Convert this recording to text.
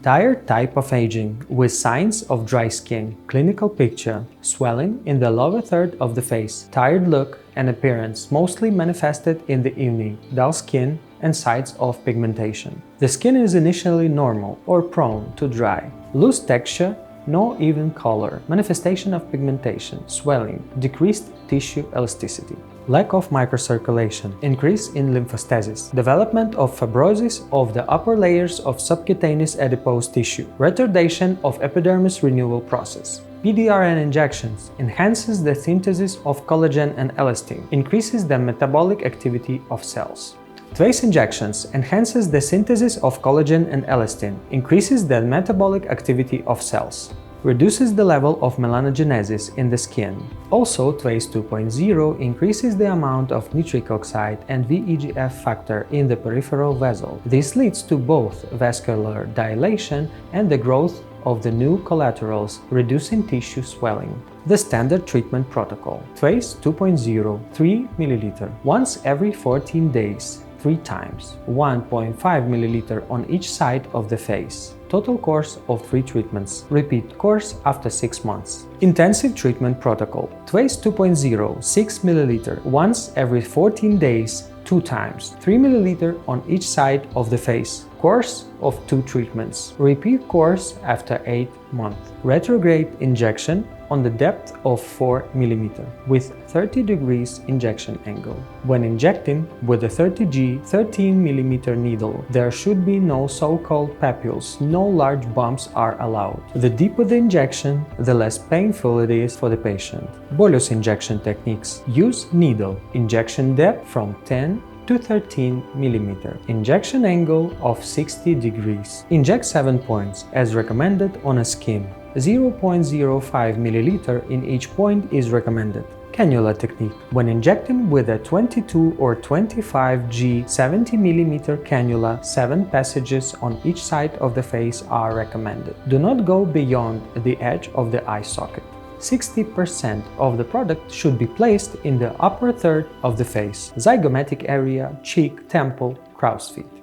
Tired type of aging with signs of dry skin, clinical picture, swelling in the lower third of the face, tired look and appearance mostly manifested in the evening, dull skin and signs of pigmentation. The skin is initially normal or prone to dry, loose texture, no even color, manifestation of pigmentation, swelling, decreased tissue elasticity. Lack of microcirculation, increase in lymphostasis, development of fibrosis of the upper layers of subcutaneous adipose tissue, retardation of epidermis renewal process. PDRN injections enhances the synthesis of collagen and elastin, increases the metabolic activity of cells. TwAc injections enhances the synthesis of collagen and elastin, increases the metabolic activity of cells, reduces the level of melanogenesis in the skin. Also, TwAc 2.0 increases the amount of nitric oxide and VEGF factor in the peripheral vessel. This leads to both vascular dilation and the growth of the new collaterals, reducing tissue swelling. The standard treatment protocol. TwAc 2.0 3 ml once every 14 days, 3 times, 1.5 ml on each side of the face. Total course of 3 treatments. Repeat course after 6 months. Intensive treatment protocol. TwAc 2.0 6 ml once every 14 days, 2 times, 3 ml on each side of the face. Course of 2 treatments. Repeat course after 8 months. Retrograde injection on the depth of 4 mm with 30 degrees injection angle. When injecting with a 30G 13 mm needle, there should be no so-called papules, no large bumps are allowed. The deeper the injection, the less painful it is for the patient. Bolus injection techniques. Use needle. Injection depth from 10 to 13 mm. Injection angle of 60 degrees. Inject 7 points as recommended on a skim. 0.05 ml in each point is recommended. Cannula technique. When injecting with a 22 or 25G 70 mm cannula, 7 passages on each side of the face are recommended. Do not go beyond the edge of the eye socket. 60% of the product should be placed in the upper third of the face, zygomatic area, cheek, temple, crow's feet.